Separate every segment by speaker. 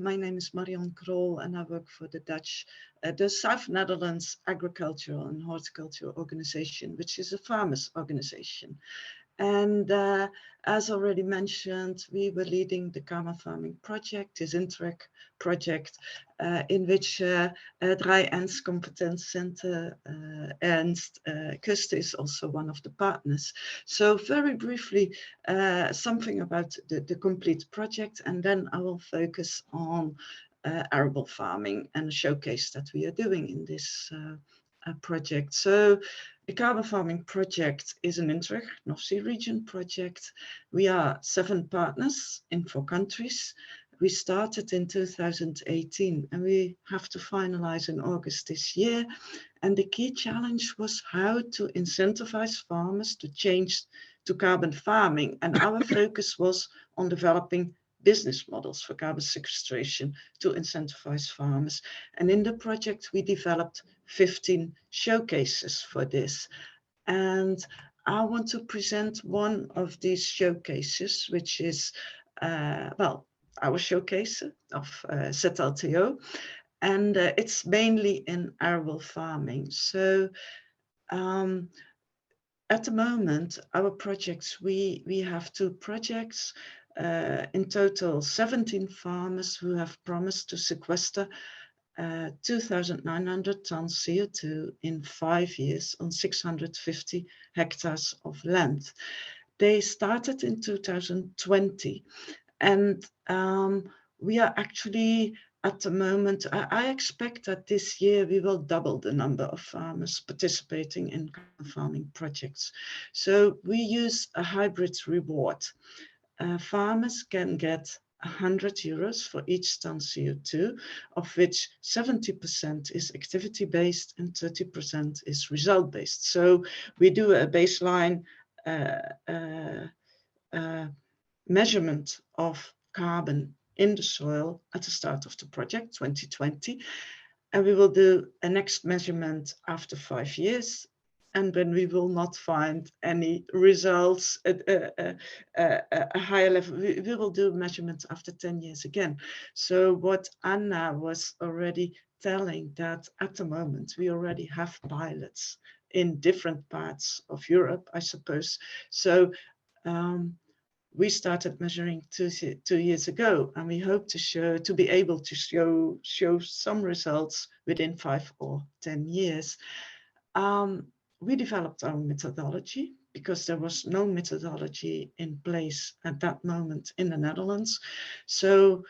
Speaker 1: my name is Marjon Krol and I work for the South Netherlands Agricultural and Horticultural Organization, which is a farmers organization. And as already mentioned, we were leading the carbon farming project, this Interreg project, in which Dry Ends Competence Center Ernst Kuste is also one of the partners. So very briefly, something about the complete project, and then I will focus on arable farming and a showcase that we are doing in this project. So the carbon farming project is an Interreg North Sea region project. We are 7 partners in 4 countries. We started in 2018 and we have to finalize in August this year. And the key challenge was how to incentivize farmers to change to carbon farming. And our focus was on developing business models for carbon sequestration to incentivize farmers. And in the project, we developed 15 showcases for this. And I want to present one of these showcases, which is, well, our showcase of ZLTO. And it's mainly in arable farming. So at the moment, our projects, we have 2 projects, in total 17 farmers who have promised to sequester 2,900 tons CO2 in 5 years on 650 hectares of land. They started in 2020 and we are actually at the moment, I expect that this year we will double the number of farmers participating in carbon farming projects. So we use a hybrid reward. Farmers can get €100 for each ton CO2, of which 70% is activity-based and 30% is result-based. So we do a baseline measurement of carbon in the soil at the start of the project, 2020. And we will do a next measurement after 5 years. And when we will not find any results at a higher level, we will do measurements after 10 years again. So what Anna was already telling, that at the moment we already have pilots in different parts of Europe, I suppose. So we started measuring 2 years ago, and we hope to be able to show some results within 5 or 10 years. We developed our methodology because there was no methodology in place at that moment in the Netherlands. So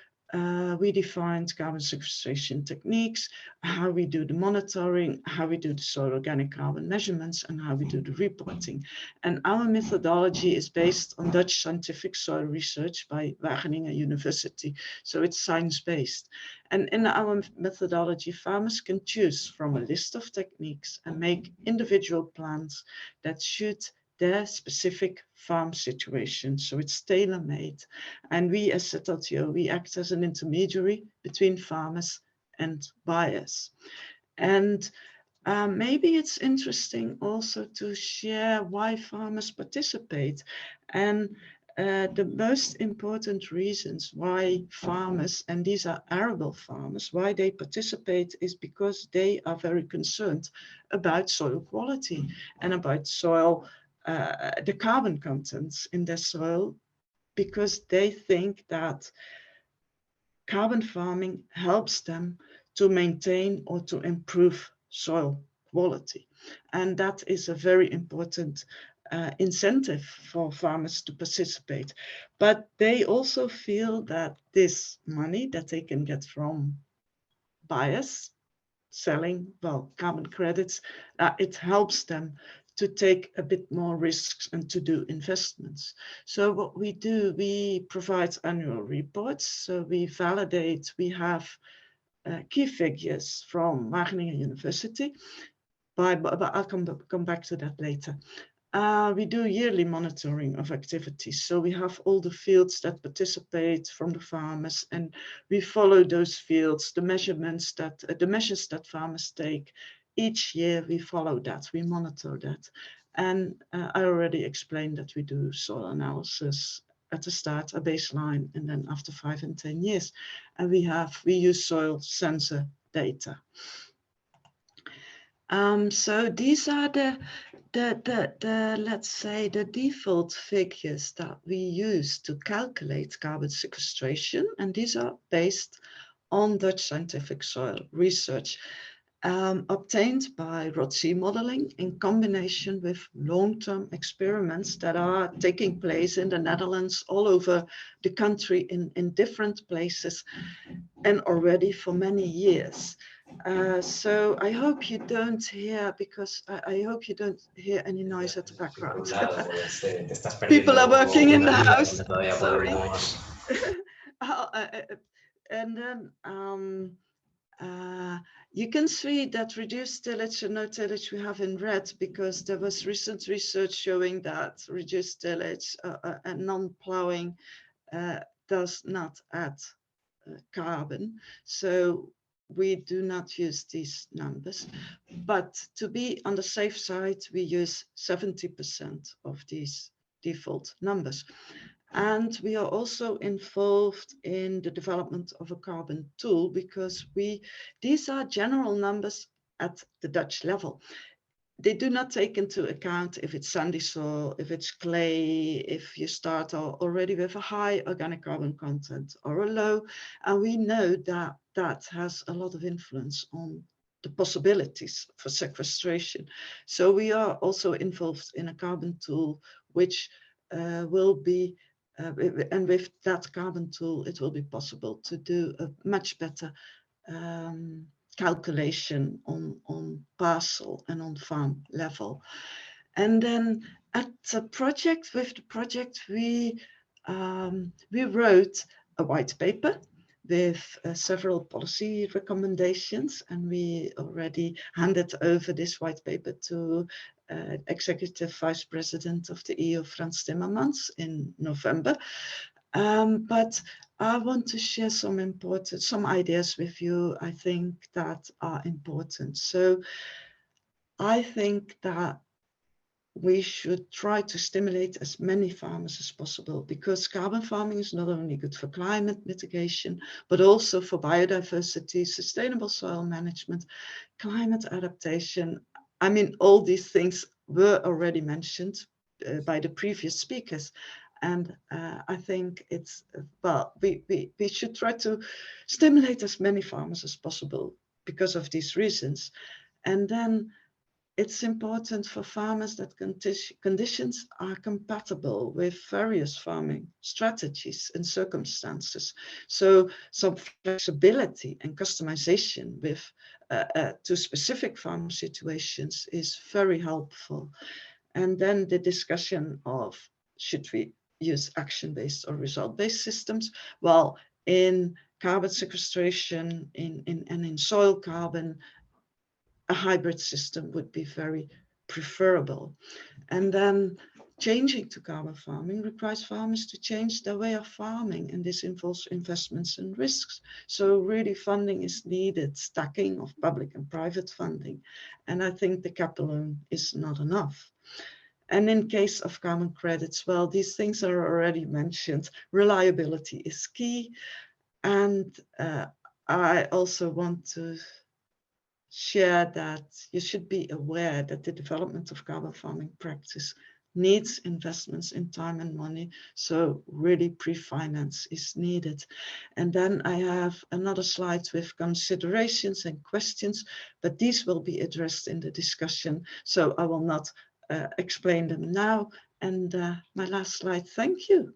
Speaker 1: we defined carbon sequestration techniques, how we do the monitoring, how we do the soil organic carbon measurements, and how we do the reporting. And our methodology is based on Dutch scientific soil research by Wageningen University. So it's science-based. And in our methodology, farmers can choose from a list of techniques and make individual plans that suit their specific farm situation. So it's tailor-made. And we as ZLTO, we act as an intermediary between farmers and buyers. And maybe it's interesting also to share why farmers participate. And the most important reasons why farmers, and these are arable farmers, why they participate is because they are very concerned about soil quality and about soil the carbon contents in their soil, because they think that carbon farming helps them to maintain or to improve soil quality. And that is a very important incentive for farmers to participate. But they also feel that this money that they can get from buyers selling, well, carbon credits, it helps them to take a bit more risks and to do investments. So what we do, we provide annual reports. So we validate, we have key figures from Wageningen University, but I'll come back to that later. We do yearly monitoring of activities. So we have all the fields that participate from the farmers, and we follow those fields, the measurements that, the measures that farmers take. Each year we follow that, we monitor that. And I already explained that we do soil analysis at the start, a baseline, and then after 5 and 10 years. And we use soil sensor data. So these are the let's say the default figures that we use to calculate carbon sequestration, and these are based on Dutch scientific soil research obtained by ROTC modeling in combination with long-term experiments that are taking place in the Netherlands, all over the country, in different places, and already for many years. So I hope you don't hear, because I hope you don't hear any noise at the background. People are working in the house. Sorry. And then you can see that reduced tillage and no tillage we have in red, because there was recent research showing that reduced tillage and non-plowing does not add carbon. So we do not use these numbers, but to be on the safe side, we use 70% of these default numbers. And we are also involved in the development of a carbon tool, because these are general numbers at the Dutch level. They do not take into account if it's sandy soil, if it's clay, if you start already with a high organic carbon content or a low. And we know that that has a lot of influence on the possibilities for sequestration. So we are also involved in a carbon tool, which will be, and with that carbon tool, it will be possible to do a much better calculation on parcel and on farm level. And then at the project, with the project, we wrote a white paper with several policy recommendations, and we already handed over this white paper to Executive Vice President of the EU, Frans Timmermans, in November. But I want to share some ideas with you, I think, that are important. So I think that we should try to stimulate as many farmers as possible, because carbon farming is not only good for climate mitigation, but also for biodiversity, sustainable soil management, climate adaptation. I mean, all these things were already mentioned by the previous speakers. And I think it's, well, we should try to stimulate as many farmers as possible because of these reasons. And then it's important for farmers that conditions are compatible with various farming strategies and circumstances. So some flexibility and customization with to specific farm situations is very helpful. And then the discussion of, should we use action-based or result-based systems? Well, in carbon sequestration and in soil carbon, a hybrid system would be very preferable. And then changing to carbon farming requires farmers to change their way of farming, and this involves investments and risks. So really funding is needed, stacking of public and private funding. And I think the cap alone is not enough. And in case of carbon credits, well, these things are already mentioned. Reliability is key. And I also want to share that you should be aware that the development of carbon farming practice needs investments in time and money. So really pre-finance is needed. And then I have another slide with considerations and questions, but these will be addressed in the discussion. So I will not explain them now. And my last slide, thank you.